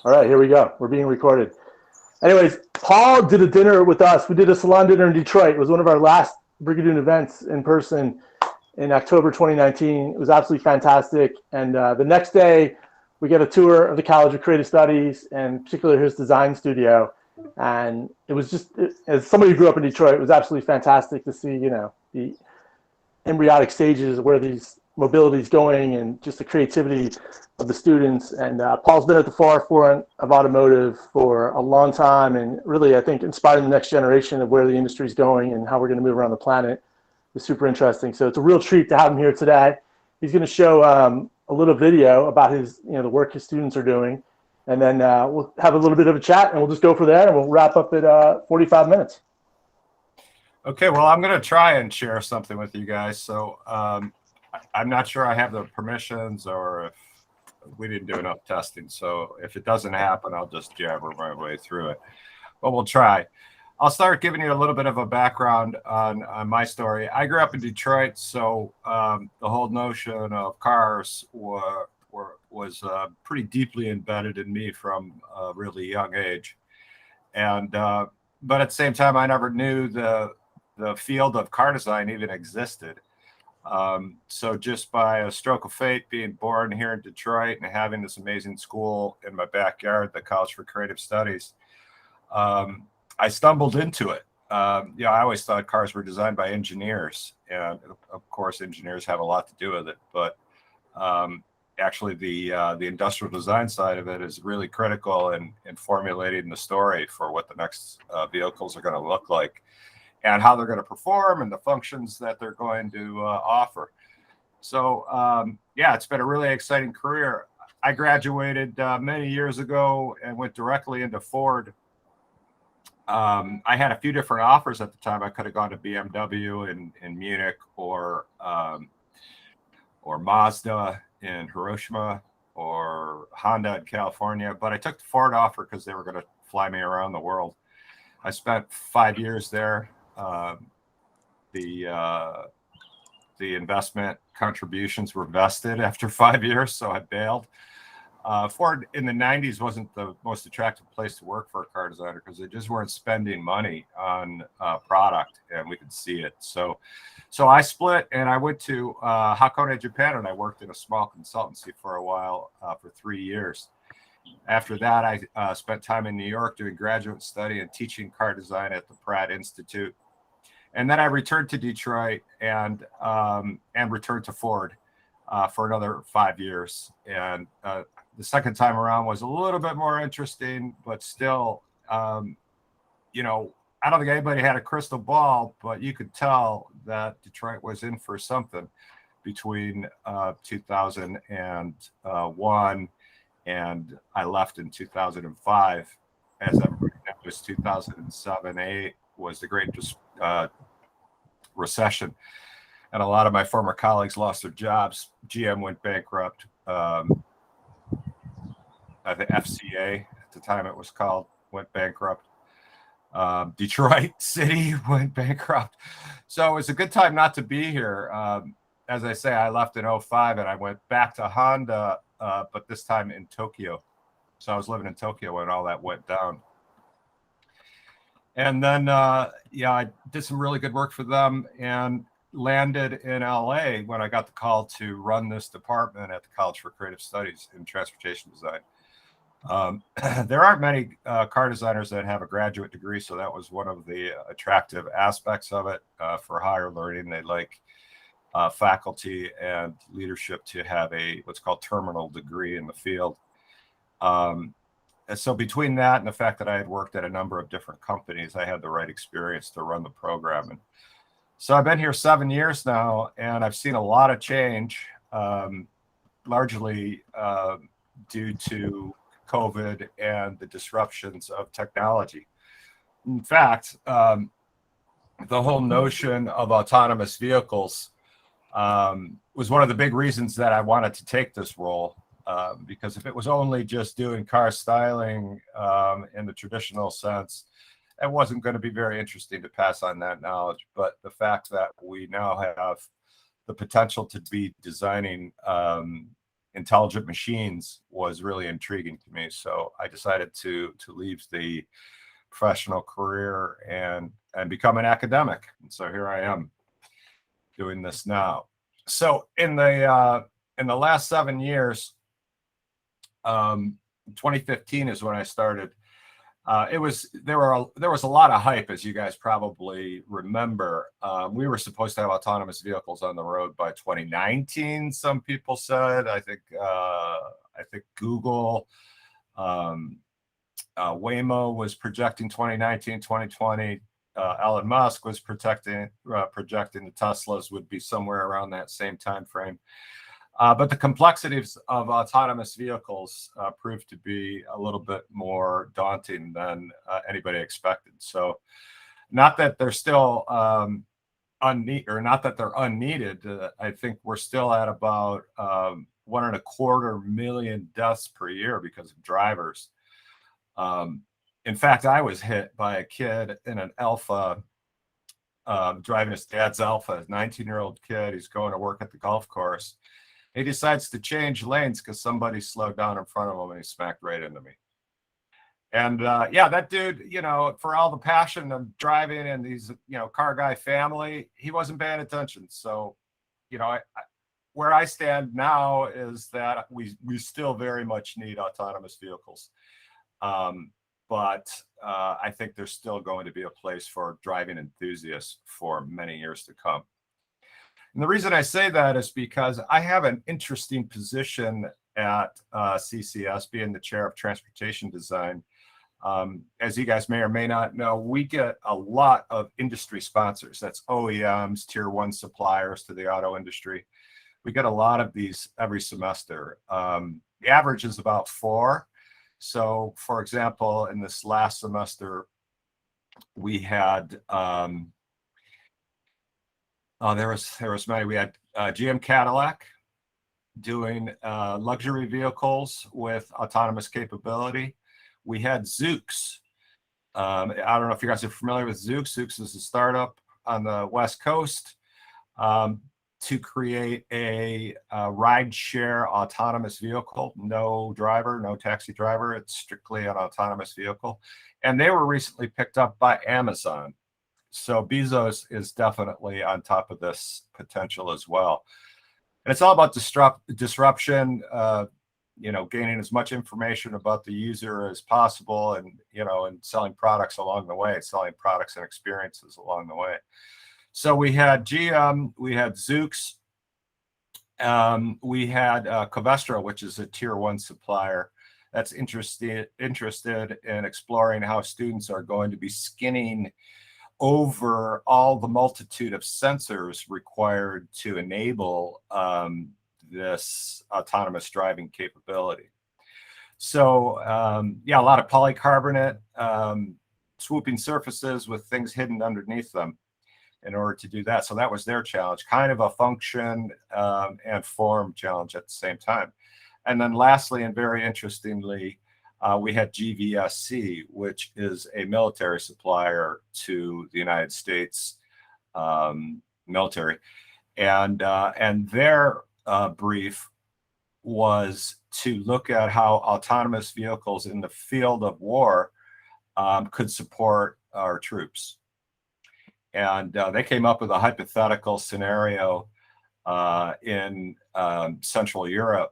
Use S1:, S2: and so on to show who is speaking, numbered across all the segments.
S1: All right, here we go. We're being recorded. Anyways, Paul did a dinner with us. We did a salon dinner in Detroit. It was one of our last Brigadoon events in person in October 2019. It was absolutely fantastic. And the next day, we get a tour of the College of Creative Studies and particularly his design studio. And it was just, as somebody who grew up in Detroit, it was absolutely fantastic to see, the embryonic stages where these mobility is going and just the creativity of the students. And Paul's been at the forefront of automotive for a long time and really, I think, inspiring the next generation of where the industry is going and how we're going to move around the planet. It's super interesting. So it's a real treat to have him here today. He's going to show a little video about his, the work his students are doing. And then we'll have a little bit of a chat and we'll just go for there and we'll wrap up at 45 minutes.
S2: Okay, well, I'm going to try and share something with you guys. So I'm not sure I have the permissions or if we didn't do enough testing. So if it doesn't happen, I'll just jabber my way through it. But we'll try. I'll start giving you a little bit of a background on my story. I grew up in Detroit, so the whole notion of cars was pretty deeply embedded in me from a really young age. And but at the same time, I never knew the field of car design even existed. So just by a stroke of fate, being born here in Detroit and having this amazing school in my backyard, the College for Creative Studies, I stumbled into it. I always thought cars were designed by engineers, and of course, engineers have a lot to do with it. But actually, the industrial design side of it is really critical in formulating the story for what the next vehicles are going to look like, and how they're going to perform, and the functions that they're going to offer. So, it's been a really exciting career. I graduated many years ago and went directly into Ford. I had a few different offers at the time. I could have gone to BMW in Munich or Mazda in Hiroshima or Honda in California, but I took the Ford offer because they were going to fly me around the world. I spent 5 years there. The investment contributions were vested after 5 years, so I bailed. Ford in the 90s wasn't the most attractive place to work for a car designer because they just weren't spending money on product, and we could see it. So I split and I went to Hakone, Japan, and I worked in a small consultancy for a while for 3 years. After that, I spent time in New York doing graduate study and teaching car design at the Pratt Institute. And then I returned to Detroit and returned to Ford for another 5 years. And the second time around was a little bit more interesting, but still, I don't think anybody had a crystal ball, but you could tell that Detroit was in for something between 2001 and I left in 2005. As everybody knows, 2007-8 was the great recession, and a lot of my former colleagues lost their jobs. GM went bankrupt. I think FCA at the time it was called went bankrupt. Detroit City went bankrupt. So it was a good time not to be here. As I say, I left in 2005 and I went back to Honda, but this time in Tokyo. So I was living in Tokyo when all that went down. And then, I did some really good work for them and landed in LA when I got the call to run this department at the College for Creative Studies in transportation design. There aren't many car designers that have a graduate degree, so that was one of the attractive aspects of it. For higher learning, they like faculty and leadership to have what's called terminal degree in the field. And so between that and the fact that I had worked at a number of different companies, I had the right experience to run the program. And so I've been here 7 years now, and I've seen a lot of change, largely due to COVID and the disruptions of technology. In fact, the whole notion of autonomous vehicles was one of the big reasons that I wanted to take this role. Because if it was only just doing car styling in the traditional sense, it wasn't going to be very interesting to pass on that knowledge. But the fact that we now have the potential to be designing intelligent machines was really intriguing to me. So I decided to leave the professional career and become an academic. And so here I am doing this now. So in the last 7 years, 2015 is when I started. There was a lot of hype, as you guys probably remember. We were supposed to have autonomous vehicles on the road by 2019. Some people said. I think Google, Waymo was projecting 2019, 2020. Elon Musk was projecting the Teslas would be somewhere around that same time frame. But the complexities of autonomous vehicles proved to be a little bit more daunting than anybody expected. So, not that they're still not that they're unneeded. I think we're still at about 1.25 million deaths per year because of drivers. In fact, I was hit by a kid in an Alpha, driving his dad's Alpha, a 19-year-old kid. He's going to work at the golf course. He decides to change lanes because somebody slowed down in front of him and he smacked right into me. And yeah, that dude, for all the passion of driving and these, car guy family, he wasn't paying attention. So, where I stand now is that we still very much need autonomous vehicles. But I think there's still going to be a place for driving enthusiasts for many years to come. And the reason I say that is because I have an interesting position at CCS, being the chair of transportation design. As you guys may or may not know, we get a lot of industry sponsors. That's OEMs, tier 1 suppliers to the auto industry. We get a lot of these every semester. The average is about 4. So, for example, in this last semester, we had there was many. We had GM Cadillac doing luxury vehicles with autonomous capability. We had Zoox. I don't know if you guys are familiar with Zoox. Zoox is a startup on the West Coast to create a ride-share autonomous vehicle. No driver, no taxi driver. It's strictly an autonomous vehicle. And they were recently picked up by Amazon. So Bezos is definitely on top of this potential as well. And it's all about disruption, gaining as much information about the user as possible and selling products along the way, selling products and experiences along the way. So we had GM, we had Zoox, we had Covestra, which is a tier 1 supplier that's interested in exploring how students are going to be skinning over all the multitude of sensors required to enable this autonomous driving capability. So yeah, a lot of polycarbonate swooping surfaces with things hidden underneath them in order to do that. So that was their challenge, kind of a function and form challenge at the same time. And then lastly, and very interestingly, we had GVSC, which is a military supplier to the United States military. And their brief was to look at how autonomous vehicles in the field of war could support our troops. And they came up with a hypothetical scenario in Central Europe.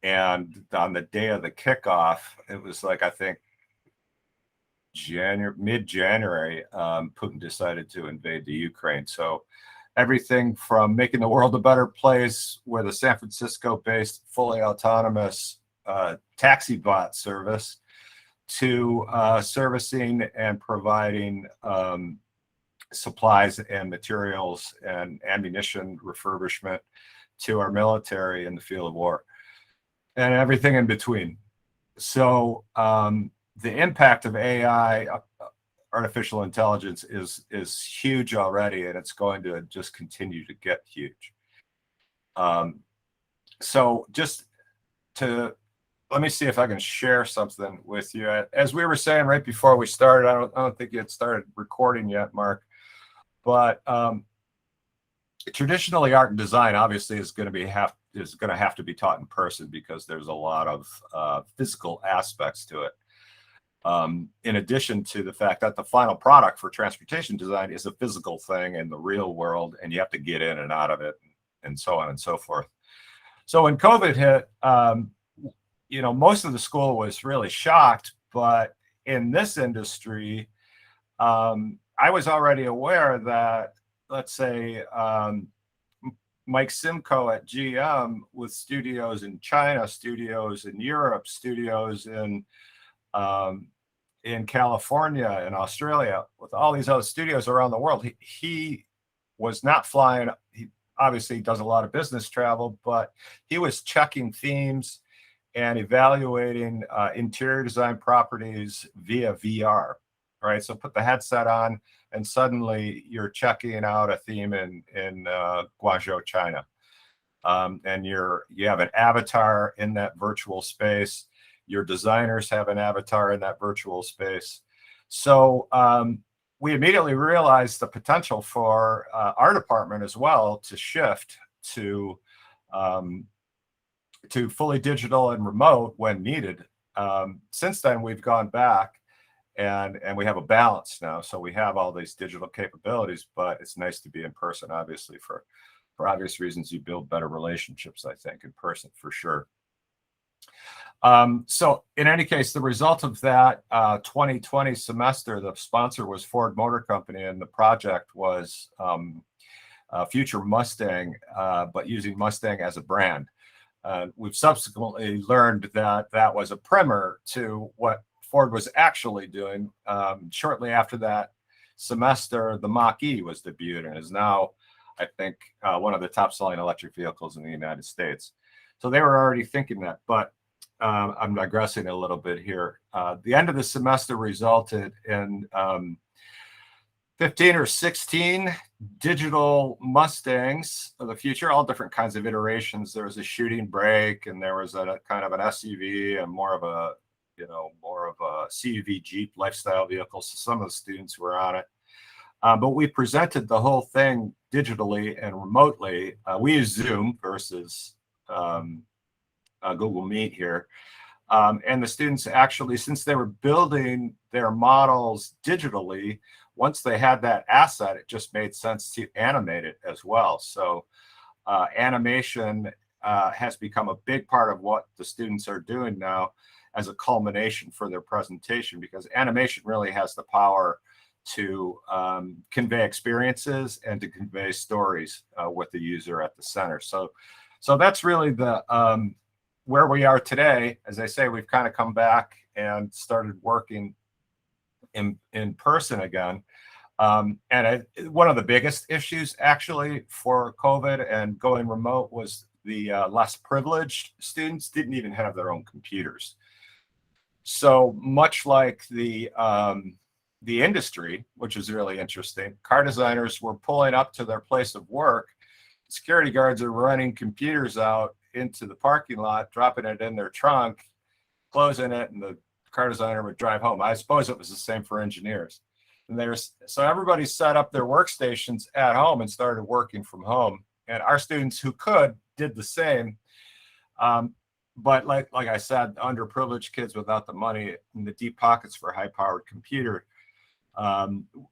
S2: And on the day of the kickoff, it was like, I think, mid-January, Putin decided to invade the Ukraine. So everything from making the world a better place with a San Francisco-based, fully autonomous taxi bot service to servicing and providing supplies and materials and ammunition refurbishment to our military in the field of war, and everything in between. So the impact of AI, artificial intelligence, is huge already, and it's going to just continue to get huge. So just let me see if I can share something with you. As we were saying right before we started, I don't think you had started recording yet, Mark, but traditionally art and design obviously is going to is going to have to be taught in person because there's a lot of physical aspects to it. In addition to the fact that the final product for transportation design is a physical thing in the real world, and you have to get in and out of it, and so on and so forth. So when COVID hit, you know, most of the school was really shocked, but in this industry, I was already aware that, let's say, Mike Simcoe at GM with studios in China, studios in Europe, studios in California and Australia, with all these other studios around the world, he was not flying. He obviously does a lot of business travel, but he was checking themes and evaluating interior design properties via VR, right? So put the headset on, and suddenly you're checking out a theme in Guangzhou, China, and you have an avatar in that virtual space. Your designers have an avatar in that virtual space. So we immediately realized the potential for our department as well to shift to fully digital and remote when needed. Since then, we've gone back and we have a balance now. So we have all these digital capabilities, but it's nice to be in person, obviously, for obvious reasons. You build better relationships, I think, in person for sure. So in any case, the result of that 2020 semester, the sponsor was Ford Motor Company, and the project was future Mustang, but using Mustang as a brand. We've subsequently learned that that was a primer to what Ford was actually doing. Shortly after that semester, the Mach-E was debuted and is now, I think, one of the top-selling electric vehicles in the United States. So they were already thinking that, but I'm digressing a little bit here. The end of the semester resulted in 15 or 16 digital Mustangs of the future, all different kinds of iterations. There was a shooting brake, and there was a kind of an SUV and more of a CUV Jeep lifestyle vehicle. So some of the students were on it. But we presented the whole thing digitally and remotely. We use Zoom versus Google Meet here. And the students actually, since they were building their models digitally, once they had that asset, it just made sense to animate it as well. So animation has become a big part of what the students are doing now as a culmination for their presentation, because animation really has the power to convey experiences and to convey stories with the user at the center. So that's really the where we are today. As I say, we've kind of come back and started working in person again. And one of the biggest issues actually for COVID and going remote was the less privileged students didn't even have their own computers. So much like the industry, which is really interesting, car designers were pulling up to their place of work. Security guards are running computers out into the parking lot, dropping it in their trunk, closing it, and the car designer would drive home. I suppose it was the same for engineers. And so everybody set up their workstations at home and started working from home. And our students who could did the same. But like I said, underprivileged kids without the money and the deep pockets for a high-powered computer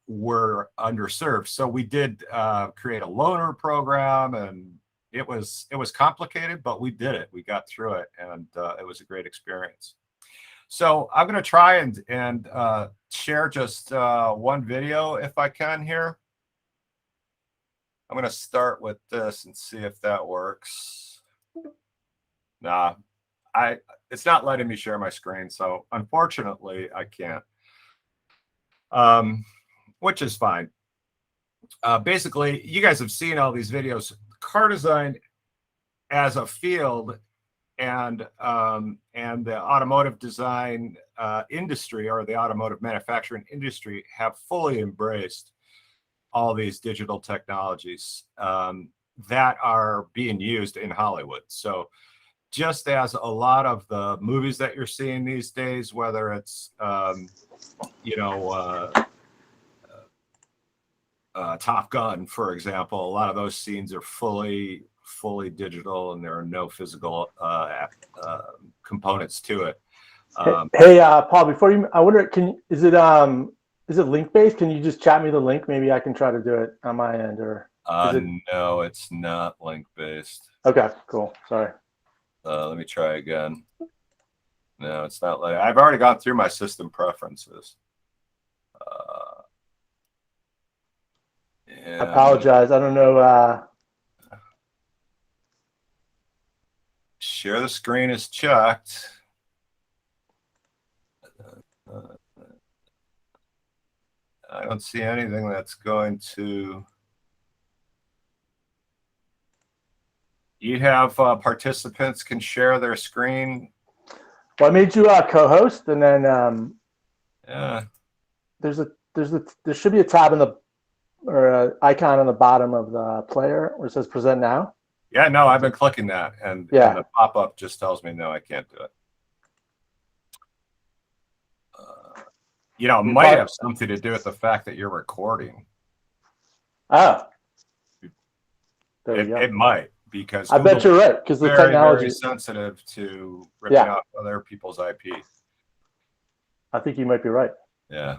S2: were underserved. So we did create a loaner program, and it was complicated, but we did it. We got through it, and it was a great experience. So I'm going to try and share just one video if I can here. I'm going to start with this and see if that works. Nah, it's not letting me share my screen, so unfortunately I can't, which is fine. Basically, you guys have seen all these videos. Car design as a field and the automotive design industry, or the automotive manufacturing industry, have fully embraced all these digital technologies that are being used in Hollywood. So just as a lot of the movies that you're seeing these days, whether it's Top Gun, for example, a lot of those scenes are fully fully digital, and there are no physical components to it.
S1: Hey, Paul, before you, I wonder, is it link based? Can you just chat me the link? Maybe I can try to do it on my end, or is it?
S2: No, it's not link based.
S1: Okay, cool. Sorry.
S2: Let me try again. No, it's not. Like I've already gone through my system preferences.
S1: I apologize. I don't know.
S2: Share the screen is checked. I don't see anything that's going to. You have participants can share their screen.
S1: Well, I made you a co-host, and then
S2: Yeah.
S1: there should be a tab or an icon on the bottom of the player where it says present now.
S2: Yeah, no, I've been clicking that, and the pop-up just tells me no, I can't do it. It might have something to do with the fact that you're recording.
S1: Oh,
S2: it might, because
S1: I bet you're right, because the technology
S2: is sensitive to ripping off other people's IP.
S1: I think you might be right.
S2: Yeah.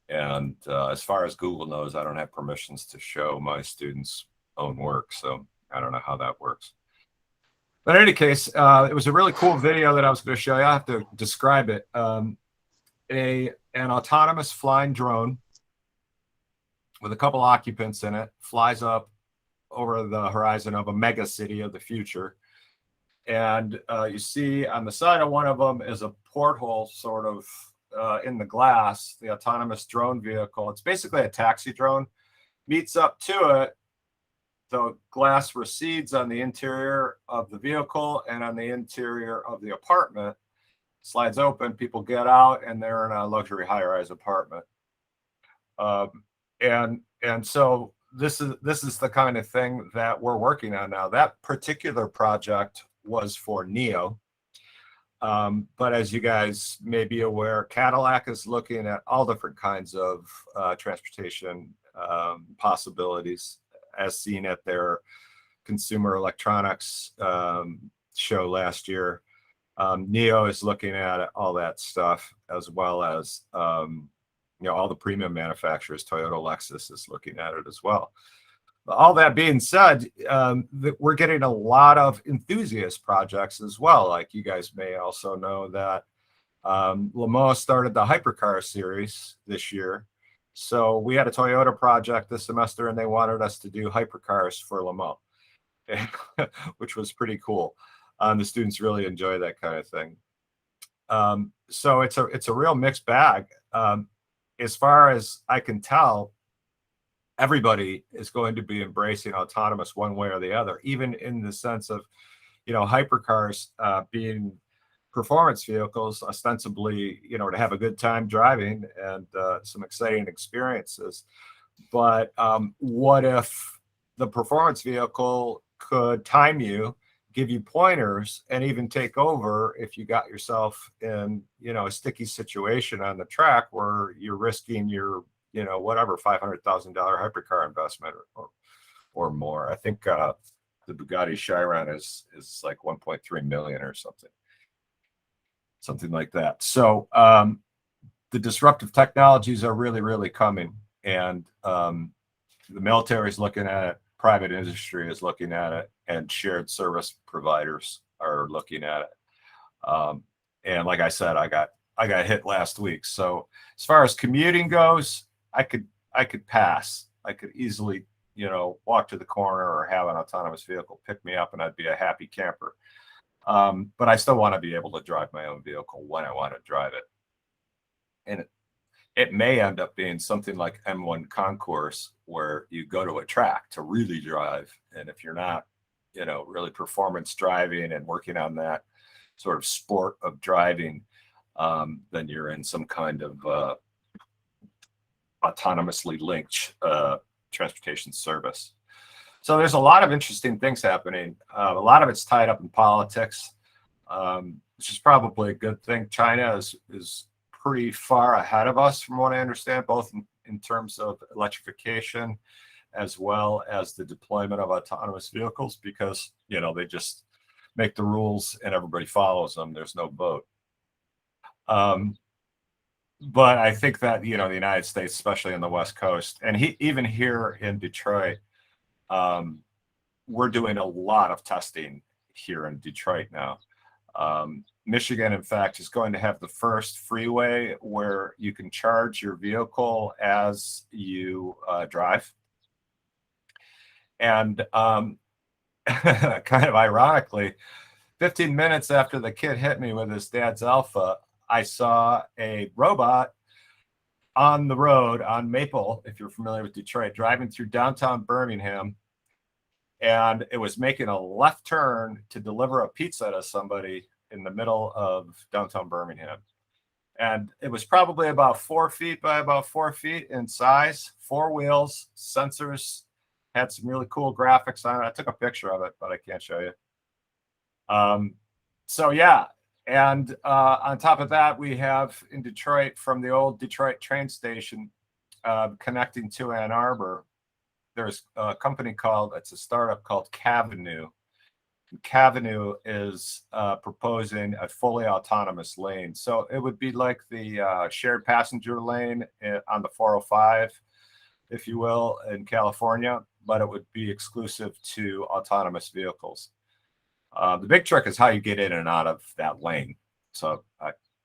S2: And as far as Google knows, I don't have permissions to show my students' own work, so I don't know how that works. But in any case, it was a really cool video that I was going to show you. I have to describe it. An autonomous flying drone with a couple occupants in it flies up over the horizon of a mega city of the future. And you see on the side of one of them is a porthole sort of in the glass. The autonomous drone vehicle, it's basically a taxi drone, meets up to it. The glass recedes on the interior of the vehicle and on the interior of the apartment. Slides open, people get out, and they're in a luxury high-rise apartment. And so this is the kind of thing that we're working on now. That particular project was for NIO. But as you guys may be aware, Cadillac is looking at all different kinds of transportation possibilities, as seen at their Consumer Electronics show last year. NIO is looking at all that stuff, as well as all the premium manufacturers. Toyota, Lexus is looking at it as well. All that being said, we're getting a lot of enthusiast projects as well. Like you guys may also know that Le Mans started the hypercar series this year. So we had a Toyota project this semester, and they wanted us to do hypercars for Le Mans, which was pretty cool. The students really enjoy that kind of thing. So it's a real mixed bag. As far as I can tell, everybody is going to be embracing autonomous one way or the other, even in the sense of, hypercars being performance vehicles, ostensibly, to have a good time driving and some exciting experiences. But what if the performance vehicle could time you, give you pointers, and even take over if you got yourself in, a sticky situation on the track where you're risking your, whatever, $500,000 hypercar investment or more. I think the Bugatti Chiron is like 1.3 million or something like that. So the disruptive technologies are really, really coming, and the military is looking at it. Private industry is looking at it, and shared service providers are looking at it. And like I said, I got hit last week. So as far as commuting goes, I could pass. I could easily, walk to the corner or have an autonomous vehicle pick me up, and I'd be a happy camper. But I still want to be able to drive my own vehicle when I want to drive it. And it may end up being something like M1 Concourse, where you go to a track to really drive. And if you're not, really performance driving and working on that sort of sport of driving, then you're in some kind of autonomously linked transportation service. So there's a lot of interesting things happening. A lot of it's tied up in politics, which is probably a good thing. China is pretty far ahead of us, from what I understand, both in terms of electrification as well as the deployment of autonomous vehicles, because, you know, they just make the rules and everybody follows them. There's no vote. But I think that, you know, the United States, especially on the West Coast, and even here in Detroit, we're doing a lot of testing here in Detroit now. Michigan, in fact, is going to have the first freeway where you can charge your vehicle as you drive. And kind of ironically, 15 minutes after the kid hit me with his dad's Alpha, I saw a robot on the road on Maple, if you're familiar with Detroit, driving through downtown Birmingham. And it was making a left turn to deliver a pizza to somebody in the middle of downtown Birmingham. And it was probably about 4 feet by about 4 feet in size, 4 wheels, sensors, had some really cool graphics on it. I took a picture of it, but I can't show you. So yeah. And on top of that, we have in Detroit, from the old Detroit train station connecting to Ann Arbor, there's a company called, it's a startup called Cavenue. Cavenue is proposing a fully autonomous lane. So it would be like the shared passenger lane on the 405, if you will, in California, but it would be exclusive to autonomous vehicles. The big trick is how you get in and out of that lane. So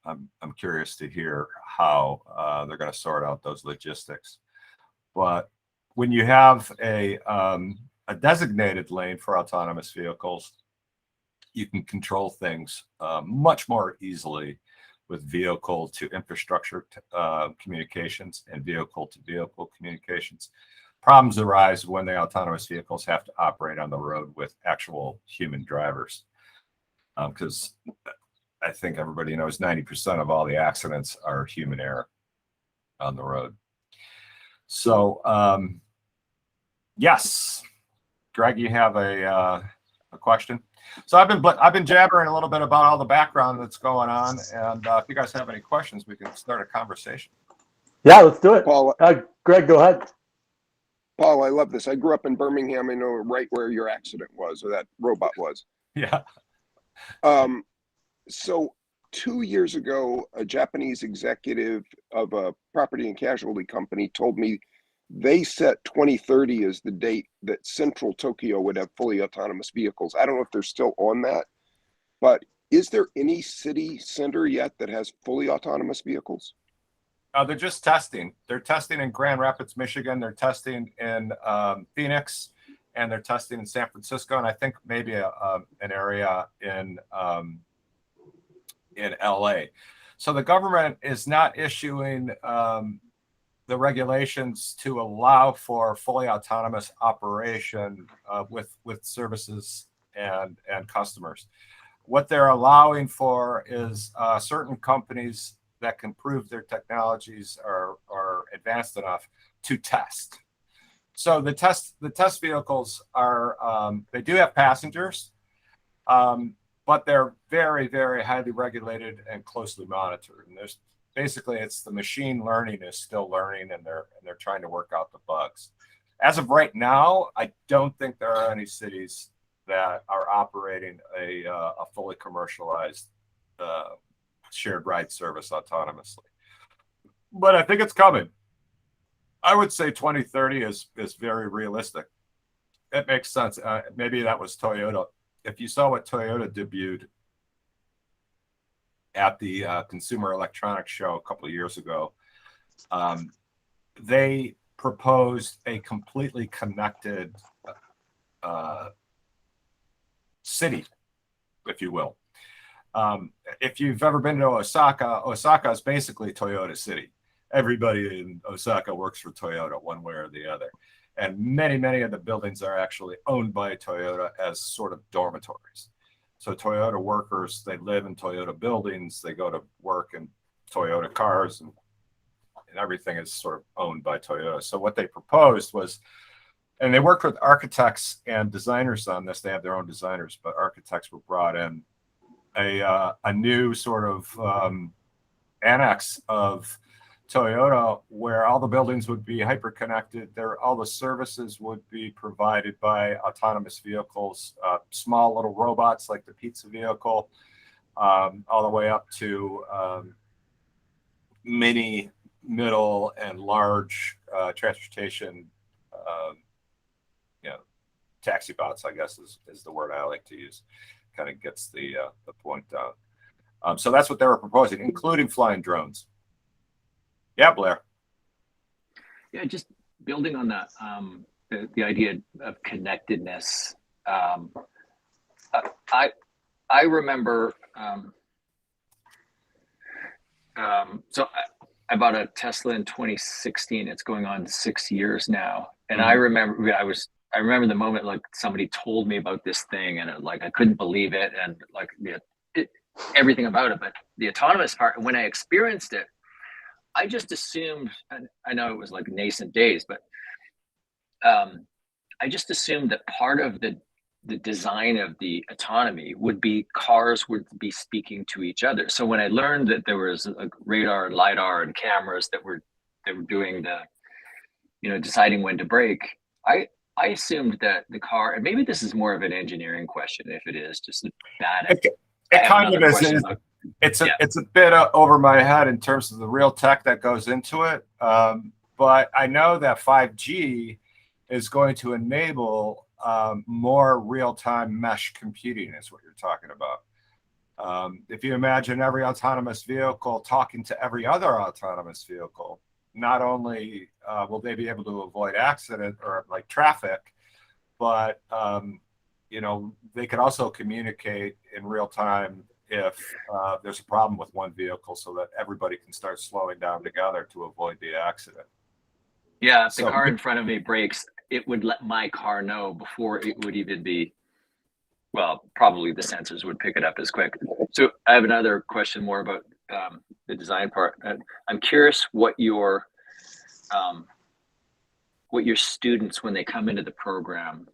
S2: I'm curious to hear how they're going to sort out those logistics. But when you have a designated lane for autonomous vehicles, you can control things much more easily with vehicle to infrastructure communications and vehicle to vehicle communications. Problems arise when the autonomous vehicles have to operate on the road with actual human drivers. Because I think everybody knows 90% of all the accidents are human error on the road. So, yes, Greg, you have a question. So I've been jabbering a little bit about all the background that's going on, and if you guys have any questions, we can start a conversation.
S1: Yeah, let's do it.
S3: Paul,
S1: Greg, go ahead.
S3: Paul, I love this. I grew up in Birmingham. I know right where your accident was, or that robot was.
S2: Yeah.
S3: So 2 years ago, a Japanese executive of a property and casualty company told me they set 2030 as the date that central Tokyo would have fully autonomous vehicles. I don't know if they're still on that, but is there any city center yet that has fully autonomous vehicles?
S2: They're just testing. They're testing in Grand Rapids, Michigan. They're testing in Phoenix, and they're testing in San Francisco, and I think maybe an area in LA. So the government is not issuing the regulations to allow for fully autonomous operation with services and customers. What they're allowing for is certain companies that can prove their technologies are advanced enough to test. So the test vehicles are, they do have passengers, but they're very, very highly regulated and closely monitored. And there's basically, it's the machine learning is still learning, and they're trying to work out the bugs. As of right now, I don't think there are any cities that are operating a fully commercialized shared ride service autonomously. But I think it's coming. I would say 2030 is very realistic. It makes sense. Maybe that was Toyota. If you saw what Toyota debuted at the Consumer Electronics Show a couple of years ago, they proposed a completely connected city, if you will. If you've ever been to Osaka, Osaka is basically Toyota City. Everybody in Osaka works for Toyota one way or the other. And many of the buildings are actually owned by Toyota as sort of dormitories. So Toyota workers, they live in Toyota buildings, they go to work in Toyota cars, and everything is sort of owned by Toyota. So what they proposed was, and they worked with architects and designers on this. They have their own designers, but architects were brought in. A new sort of annex of Toyota, where all the buildings would be hyper-connected. All the services would be provided by autonomous vehicles, small little robots like the pizza vehicle, all the way up to mini, middle, and large transportation, taxi bots, I guess is the word I like to use. Kind of gets the point down. So that's what they were proposing, including flying drones. Yeah, Blair.
S4: Yeah, just building on that, the idea of connectedness. I remember. So I bought a Tesla in 2016. It's going on 6 years now, and I remember the moment like somebody told me about this thing, and I couldn't believe it, and like everything about it. But the autonomous part, when I experienced it, I just assumed, and I know it was like nascent days, but I just assumed that part of the design of the autonomy would be cars would be speaking to each other. So when I learned that there was a radar and LiDAR and cameras that were doing the, deciding when to brake, I assumed that the car, and maybe this is more of an engineering question, if it is, just bad.
S2: It kind of is. It's a bit over my head in terms of the real tech that goes into it. But I know that 5G is going to enable more real-time mesh computing is what you're talking about. If you imagine every autonomous vehicle talking to every other autonomous vehicle, not only will they be able to avoid accident or like traffic, but they could also communicate in real time if there's a problem with one vehicle, so that everybody can start slowing down together to avoid the accident.
S4: Yeah, if the car in front of me brakes, it would let my car know before it would even be, well, probably the sensors would pick it up as quick. So I have another question more about the design part. I'm curious what your students, when they come into the program,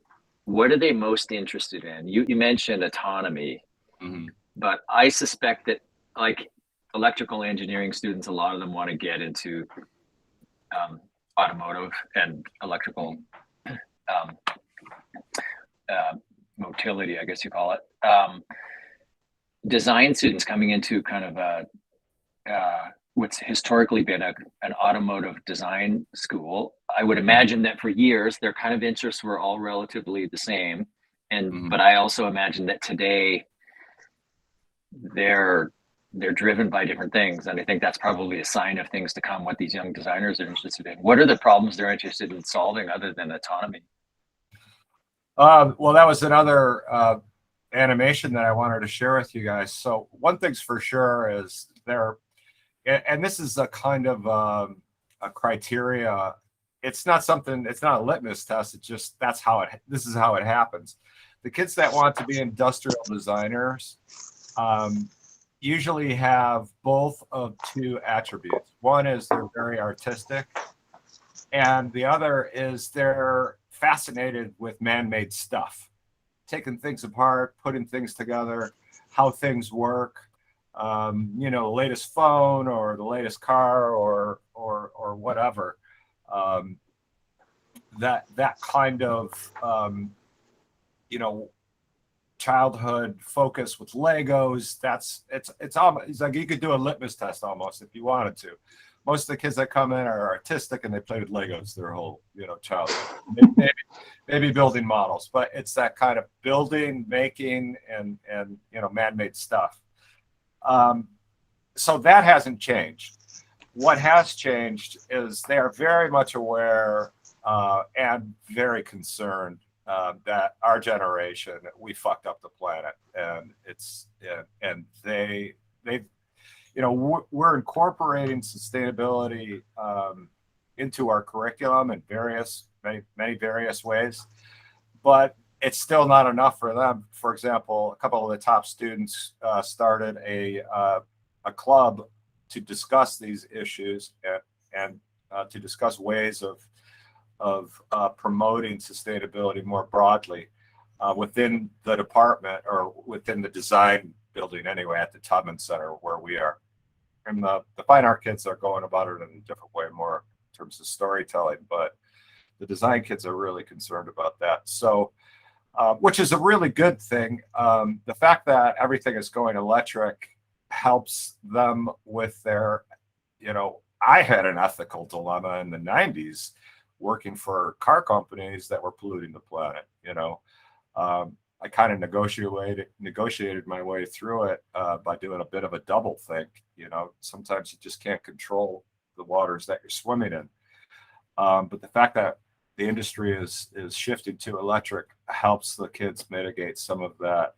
S4: what are they most interested in? You mentioned autonomy. Mm-hmm. But I suspect that like electrical engineering students, a lot of them want to get into automotive and electrical motility, I guess you call it. Design students coming into kind of what's historically been an automotive design school. I would imagine that for years, their kind of interests were all relatively the same. But I also imagine that today, they're driven by different things, and I think that's probably a sign of things to come, what these young designers are interested in. What are the problems they're interested in solving other than autonomy?
S2: Well, that was another animation that I wanted to share with you guys. So one thing's for sure is and this is a kind of a criteria. It's not a litmus test. It's just this is how it happens. The kids that want to be industrial designers usually have both of two attributes. One is they're very artistic, and the other is they're fascinated with man-made stuff, taking things apart, putting things together, how things work. The latest phone or the latest car or whatever. That kind of childhood focus with Legos. It's almost like you could do a litmus test almost if you wanted to. Most of the kids that come in are artistic and they play with Legos their whole childhood. maybe building models, but it's that kind of building, making, and man-made stuff. So that hasn't changed. What has changed is they are very much aware and very concerned that our generation, we fucked up the planet, and we're incorporating sustainability into our curriculum in many various ways, but it's still not enough for them. For example, a couple of the top students started a club to discuss these issues and to discuss ways of promoting sustainability more broadly within the department or within the design building anyway at the Tubman Center where we are. and the fine art kids are going about it in a different way, more in terms of storytelling, but the design kids are really concerned about that. So, which is a really good thing. The fact that everything is going electric helps them with their, I had an ethical dilemma in the 90s working for car companies that were polluting the planet. I kind of negotiated my way through it by doing a bit of a double think. Sometimes you just can't control the waters that you're swimming in. But the fact that the industry is shifting to electric helps the kids mitigate some of that,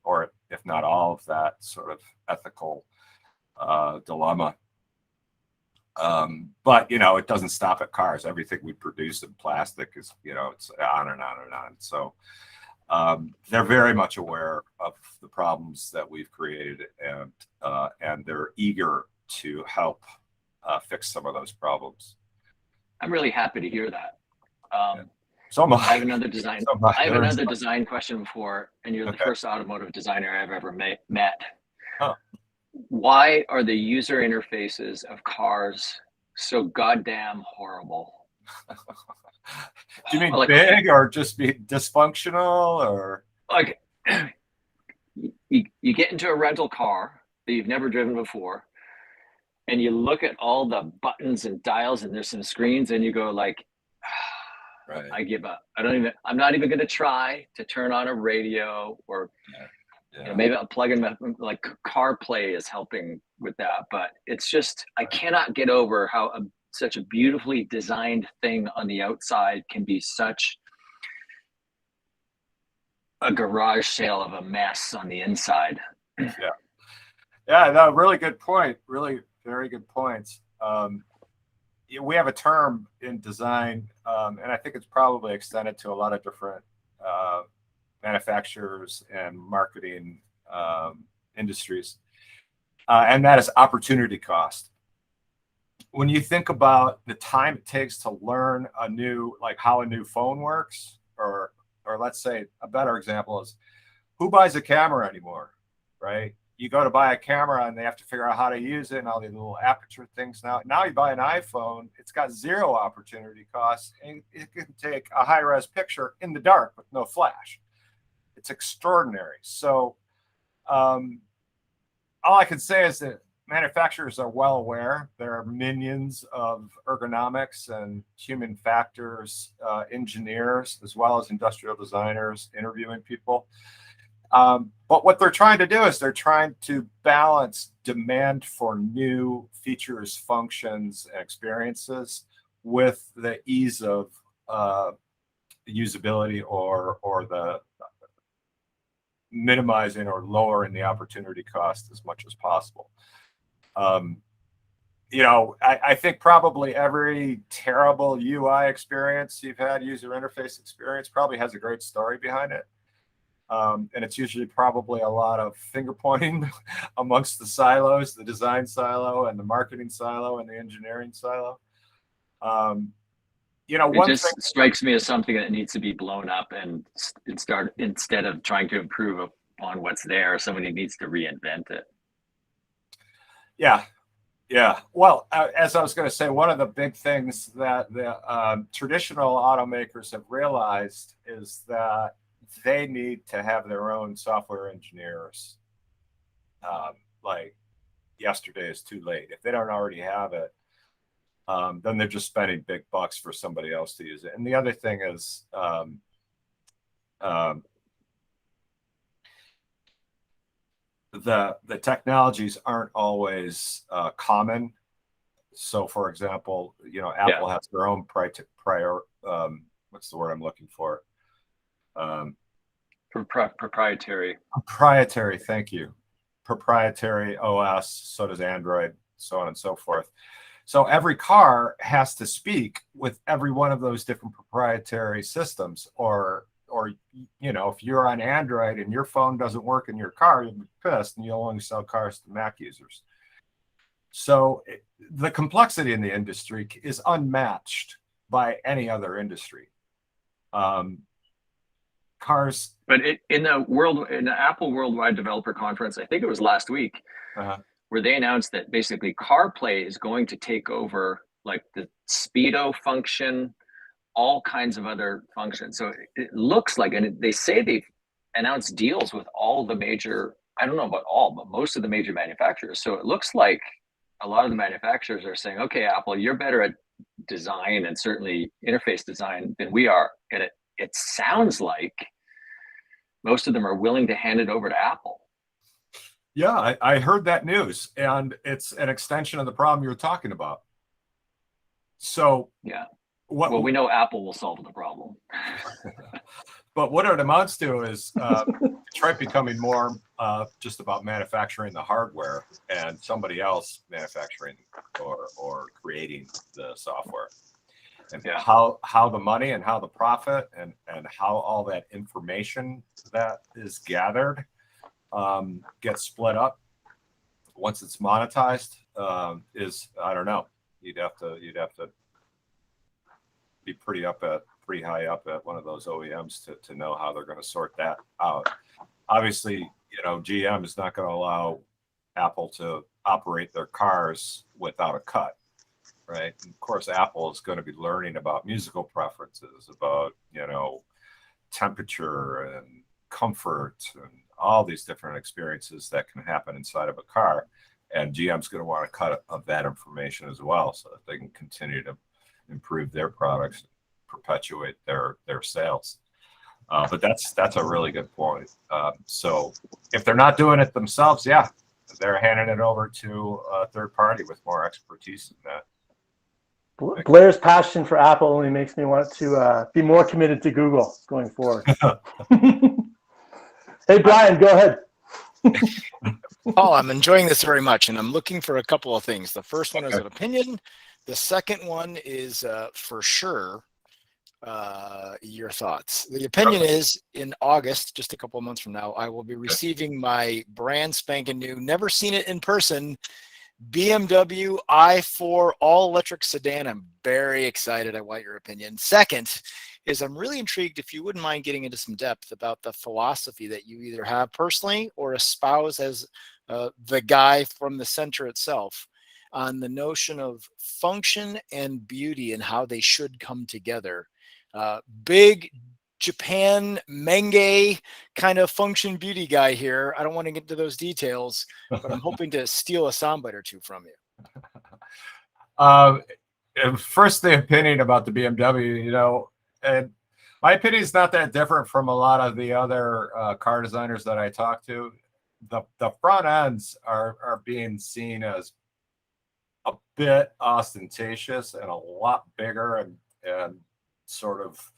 S2: or if not all of that sort of ethical dilemma. But it doesn't stop at cars. Everything we produce in plastic is, it's on and on and on. So they're very much aware of the problems that we've created, and they're eager to help fix some of those problems.
S4: I'm really happy to hear that.
S2: So am I.
S4: I have another design. I have another design question before, and you're the first automotive designer I've ever met.
S2: Oh.
S4: Why are the user interfaces of cars so goddamn horrible?
S2: Do you mean big or just be dysfunctional, or
S4: like you get into a rental car that you've never driven before, and you look at all the buttons and dials, and there's some screens, and you go like,
S2: right.
S4: I give up. I'm not even going to try to turn on a radio, or maybe I'll plug in like CarPlay is helping with that. But it's just, I cannot get over how such a beautifully designed thing on the outside can be such a garage sale of a mess on the inside.
S2: Yeah, no, really good point. Really very good points. We have a term in design, and I think it's probably extended to a lot of different manufacturers and marketing industries, and that is opportunity cost. When you think about the time it takes to learn how a new phone works, or let's say a better example is, who buys a camera anymore, right? You go to buy a camera and they have to figure out how to use it and all these little aperture things. Now you buy an iPhone, it's got zero opportunity costs, and it can take a high-res picture in the dark with no flash. It's extraordinary. So all I can say is that manufacturers are well aware. There are minions of ergonomics and human factors engineers, as well as industrial designers interviewing people. But what they're trying to do is they're trying to balance demand for new features, functions, and experiences with the ease of usability, or the minimizing or lowering the opportunity cost as much as possible. I think probably every terrible UI experience you've had, user interface experience, probably has a great story behind it. And it's usually probably a lot of finger pointing amongst the silos, the design silo and the marketing silo and the engineering silo.
S4: It just strikes me as something that needs to be blown up and instead of trying to improve upon what's there, somebody needs to reinvent it.
S2: Yeah. Well, as I was going to say, one of the big things that the traditional automakers have realized is that they need to have their own software engineers. Like yesterday is too late. If they don't already have it, then they're just spending big bucks for somebody else to use it. And the other thing is, the technologies aren't always common. So, for example, Apple has their own what's the word I'm looking for?
S4: Proprietary.
S2: Thank you. Proprietary OS. So does Android, so on and so forth. So every car has to speak with every one of those different proprietary systems, or if you're on Android and your phone doesn't work in your car, you'll be pissed, and you'll only sell cars to Mac users. So the complexity in the industry is unmatched by any other industry. Cars.
S4: But in the Apple Worldwide Developer Conference, I think it was last week, where they announced that basically CarPlay is going to take over like the speedo function, all kinds of other functions. So it looks like, and they say they've announced deals with all the major, I don't know about all, but most of the major manufacturers. So it looks like a lot of the manufacturers are saying, okay, Apple, you're better at design and certainly interface design than we are. And it sounds like most of them are willing to hand it over to Apple.
S2: Yeah, I heard that news, and it's an extension of the problem you're talking about. So
S4: yeah,
S2: well,
S4: we know Apple will solve the problem.
S2: But what it amounts to is Detroit becoming more just about manufacturing the hardware and somebody else manufacturing or creating the software. And how the money and how the profit and how all that information that is gathered gets split up once it's monetized is, I don't know. You'd have to be pretty high up at one of those OEMs to know how they're going to sort that out. Obviously, GM is not going to allow Apple to operate their cars without a cut, right? And of course, Apple is going to be learning about musical preferences, about temperature and comfort and all these different experiences that can happen inside of a car. And GM's going to want a cut of that information as well, so that they can continue to improve their products, perpetuate their sales. But that's a really good point. So if they're not doing it themselves, they're handing it over to a third party with more expertise in that.
S1: Blair's passion for Apple only makes me want to be more committed to Google going forward. Hey, Brian, go ahead.
S5: Paul, I'm enjoying this very much, and I'm looking for a couple of things. The first one is an opinion. The second one is for sure your thoughts. The opinion is in August, just a couple of months from now, I will be receiving my brand spanking new, never seen it in person, BMW i4 all-electric sedan. I'm very excited. I want your opinion. Second is I'm really intrigued, if you wouldn't mind getting into some depth about the philosophy that you either have personally or espouse as the guy from the center itself on the notion of function and beauty and how they should come together. Big Japan Menge kind of function beauty guy here. I don't want to get into those details, but I'm hoping to steal a soundbite or two from
S2: you. First, the opinion about the BMW, and my opinion is not that different from a lot of the other car designers that I talk to. The front ends are being seen as a bit ostentatious and a lot bigger and sort of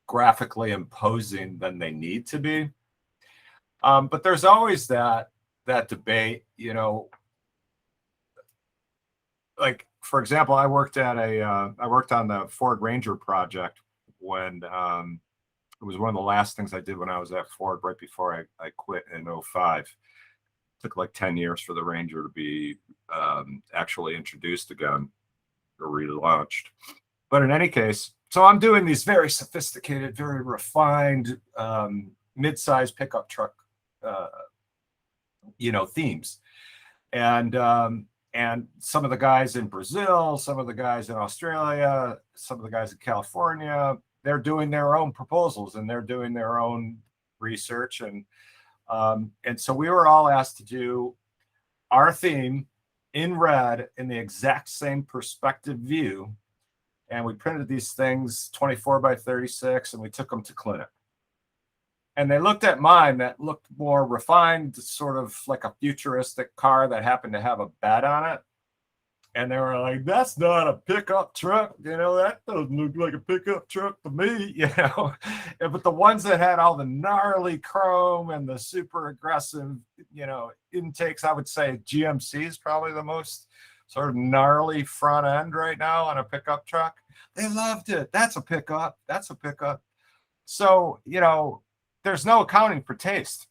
S2: graphically imposing than they need to be. But there's always that debate, like, for example, I worked on the Ford Ranger project when it was one of the last things I did when I was at Ford right before I quit in 2005. It took like 10 years for the Ranger to be actually introduced again or relaunched. But in any case, so I'm doing these very sophisticated, very refined mid-size pickup truck themes. And some of the guys in Brazil, some of the guys in Australia, some of the guys in California, they're doing their own proposals and they're doing their own research. And so we were all asked to do our theme in red in the exact same perspective view. And we printed these things 24 by 36 and we took them to clinic. And they looked at mine that looked more refined, sort of like a futuristic car that happened to have a bed on it. And they were like, that's not a pickup truck. That doesn't look like a pickup truck to me, But the ones that had all the gnarly chrome and the super aggressive, intakes, I would say GMC is probably the most sort of gnarly front end right now on a pickup truck. They loved it. That's a pickup. That's a pickup. So, there's no accounting for taste.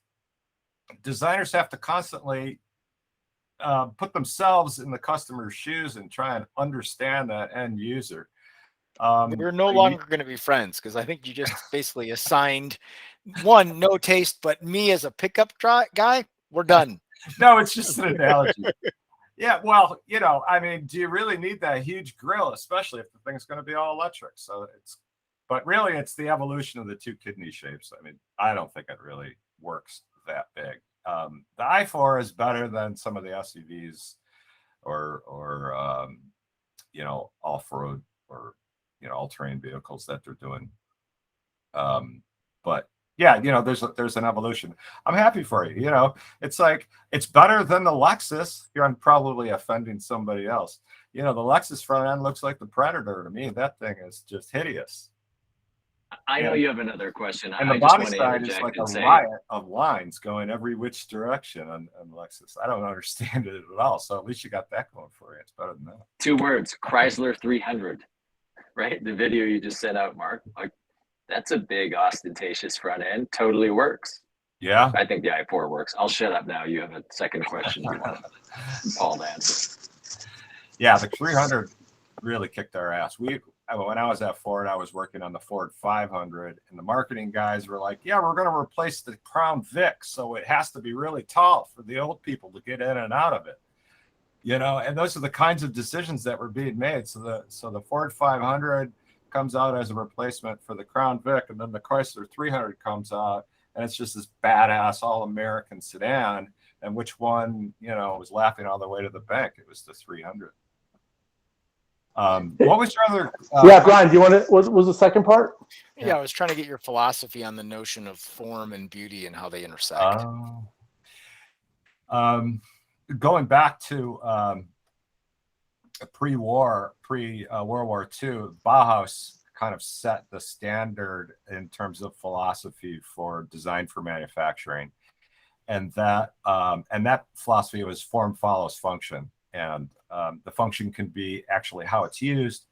S2: Designers have to constantly put themselves in the customer's shoes and try and understand that end user.
S5: We're no longer going to be friends because I think you just basically assigned one, no taste, but me as a pickup guy, we're done.
S2: No, it's just an analogy. Yeah, well, you know, I mean, do you really need that huge grill, especially if the thing's going to be all electric? So but really, it's the evolution of the two kidney shapes. I mean, I don't think it really works that big. The i4 is better than some of the SUVs or you know, off-road or, you know, all-terrain vehicles that they're doing. But yeah, you know, there's an evolution. I'm happy for you. You know, it's like, it's better than the Lexus. I'm probably offending somebody else. You know, the Lexus front end looks like the Predator to me. That thing is just hideous.
S4: I know you have another question.
S2: And the
S4: I just
S2: body
S4: want to
S2: side is
S4: interject
S2: like a
S4: and say,
S2: riot of lines going every which direction on Lexus. I don't understand it at all. So at least you got that going for you. It's better than that.
S4: 2 words, Chrysler 300, right? The video you just sent out, Mark, like, that's a big ostentatious front end. Totally works.
S2: Yeah.
S4: I think the i4 works. I'll shut up now. You have a second question you want Paul to answer.
S2: Yeah, the 300 really kicked our ass. When I was at Ford, I was working on the Ford 500, and the marketing guys were like, yeah, we're going to replace the Crown Vic, so it has to be really tall for the old people to get in and out of it. You know, and those are the kinds of decisions that were being made. So the Ford 500 comes out as a replacement for the Crown Vic, and then the Chrysler 300 comes out, and it's just this badass all-American sedan. And which one, you know, was laughing all the way to the bank? It was the 300. What was your other?
S1: Yeah, Brian, do you want to? Was the second part?
S5: Yeah, I was trying to get your philosophy on the notion of form and beauty and how they intersect.
S2: Going back to pre-World War II, Bauhaus kind of set the standard in terms of philosophy for design for manufacturing, and that philosophy was form follows function, and the function can be actually how it's used,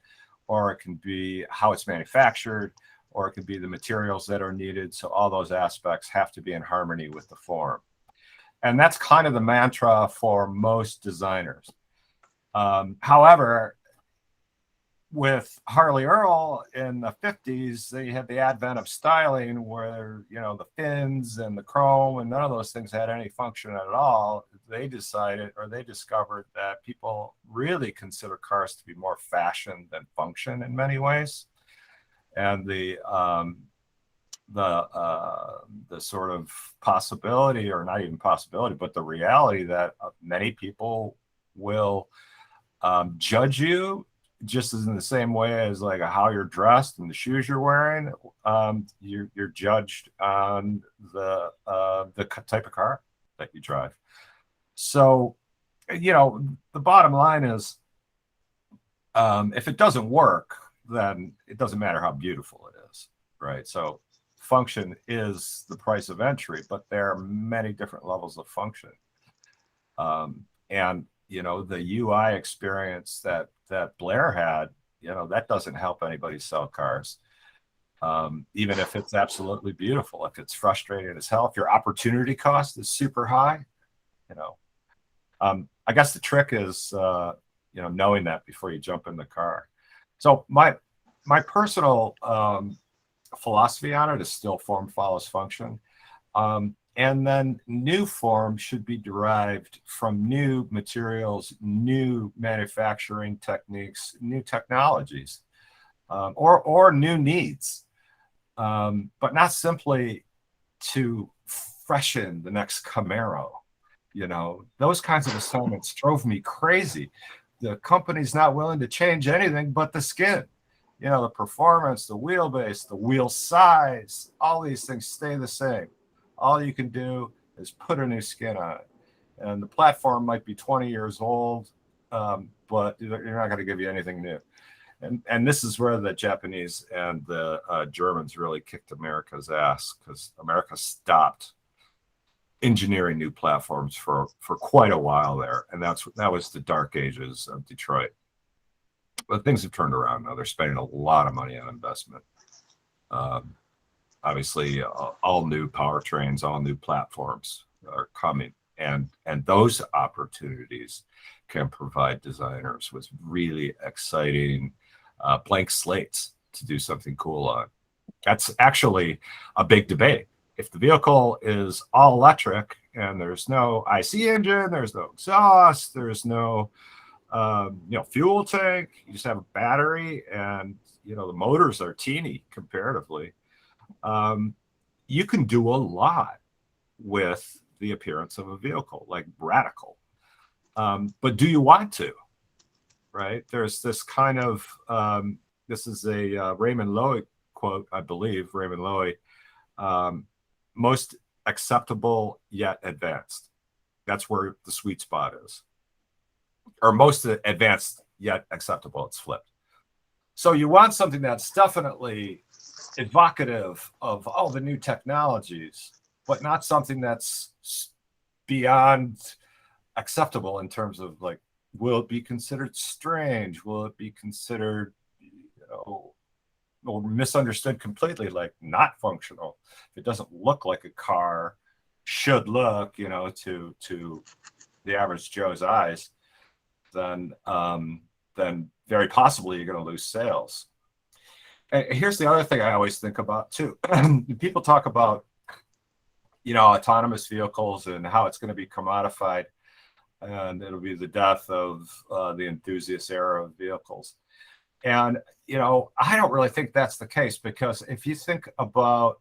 S2: or it can be how it's manufactured, or it can be the materials that are needed. So all those aspects have to be in harmony with the form. And that's kind of the mantra for most designers. However, with Harley Earl in the 50s, they had the advent of styling where, you know, the fins and the chrome and none of those things had any function at all. They discovered that people really consider cars to be more fashion than function in many ways. And the sort of possibility, or not even possibility, but the reality that many people will judge you just as in the same way as like how you're dressed and the shoes you're wearing. You're judged on the type of car that you drive. So, you know, the bottom line is, if it doesn't work, then it doesn't matter how beautiful it is, right? So function is the price of entry, but there are many different levels of function. And, you know, the UI experience that Blair had, you know, that doesn't help anybody sell cars. Even if it's absolutely beautiful, if it's frustrating as hell, if your opportunity cost is super high, you know, I guess the trick is, you know, knowing that before you jump in the car. So my personal philosophy on it is still form follows function. And then new form should be derived from new materials, new manufacturing techniques, new technologies, or new needs, but not simply to freshen the next Camaro. You know, those kinds of assignments drove me crazy. The company's not willing to change anything but the skin. You know, the performance, the wheelbase, the wheel size, all these things stay the same. All you can do is put a new skin on it. And the platform might be 20 years old, but you're not going to give you anything new. And this is where the Japanese and the Germans really kicked America's ass, because America stopped engineering new platforms for quite a while there. And that was the dark ages of Detroit. But things have turned around now. They're spending a lot of money on investment. Obviously, all new powertrains, all new platforms are coming, and those opportunities can provide designers with really exciting blank slates to do something cool on. That's actually a big debate if the vehicle is all electric and there's no IC engine, there's no exhaust, there's no fuel tank, you just have a battery, and the motors are teeny comparatively, you can do a lot with the appearance of a vehicle, like radical. But do you want to? Right? There's this kind of this is a Raymond Loewy quote, I believe. Raymond Loewy, most acceptable yet advanced. That's where the sweet spot is. Or most advanced yet acceptable. It's flipped. So you want something that's definitely evocative of all the new technologies, but not something that's beyond acceptable in terms of, like, will it be considered strange? Will it be considered, or misunderstood completely, like not functional? If it doesn't look like a car should look, to the average Joe's eyes, then very possibly you're going to lose sales. And here's the other thing I always think about too. People talk about, autonomous vehicles and how it's going to be commodified, and it'll be the death of the enthusiast era of vehicles. And, I don't really think that's the case, because if you think about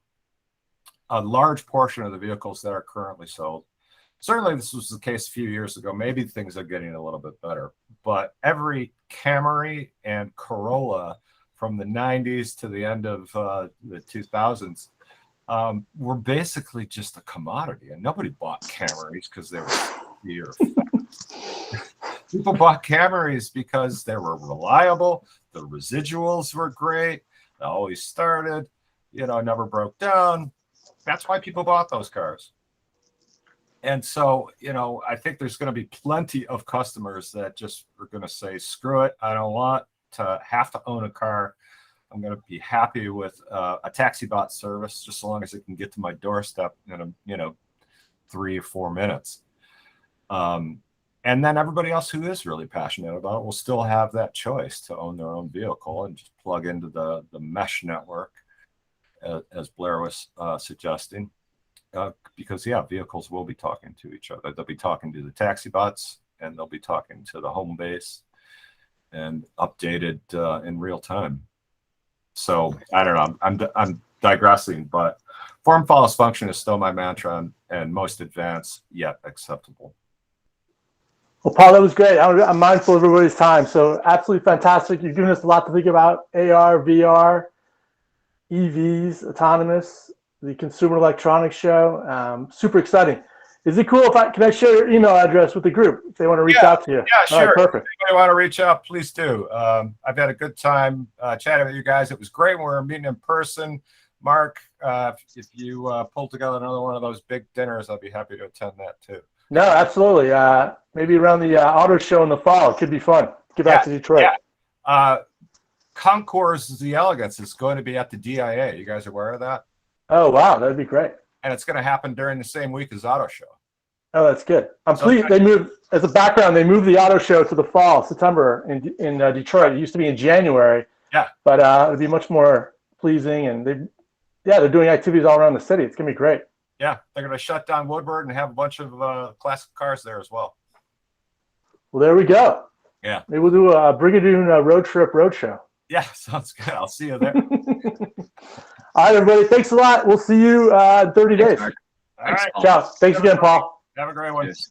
S2: a large portion of the vehicles that are currently sold, certainly this was the case a few years ago, maybe things are getting a little bit better, but every Camry and Corolla from the 90s to the end of the 2000s were basically just a commodity, and nobody bought Camrys because they were here. People bought Camrys because they were reliable, the residuals were great, they always started, never broke down. That's why people bought those cars. And so, I think there's going to be plenty of customers that just are going to say, screw it, I don't want to have to own a car. I'm going to be happy with a taxi bot service, just so long as it can get to my doorstep in 3 or 4 minutes. And then everybody else who is really passionate about it will still have that choice to own their own vehicle and just plug into the mesh network, as Blair was suggesting. Because, vehicles will be talking to each other. They'll be talking to the taxi bots, and they'll be talking to the home base, and updated in real time. So I don't know. I'm digressing, but form follows function is still my mantra, and most advanced yet acceptable.
S1: Well, Paul, that was great. I'm mindful of everybody's time. So absolutely fantastic. You're giving us a lot to think about: AR, VR, EVs, autonomous, the Consumer Electronics Show. Super exciting. Is it cool can I share your email address with the group if they want to reach out to you?
S2: Yeah, sure.
S1: All right, perfect.
S2: If you want to reach out, please do. I've had a good time chatting with you guys. It was great when we were meeting in person. Mark, if you pull together another one of those big dinners, I'd be happy to attend that too.
S1: No, absolutely. Maybe around the auto show in the fall. It could be fun. Get back to Detroit.
S2: Yeah. Concours the Elegance is going to be at the DIA. You guys are aware of that?
S1: Oh, wow. That'd be great.
S2: And it's going to happen during the same week as Auto Show.
S1: Oh, that's good. I'm pleased they moved, as a background, they moved the auto show to the fall, September in Detroit. It used to be in January. Yeah. But it'd be much more pleasing, and they're doing activities all around the city. It's going to be great. Yeah, they're going to shut down Woodward and have a bunch of classic cars there as well. Well, there we go. Yeah. Maybe we'll do a Brigadoon road trip roadshow. Yeah, sounds good. I'll see you there. All right, everybody. Thanks a lot. We'll see you in 30 days. Mark. All right. Ciao. Thanks again, Paul. Have a great one. Cheers.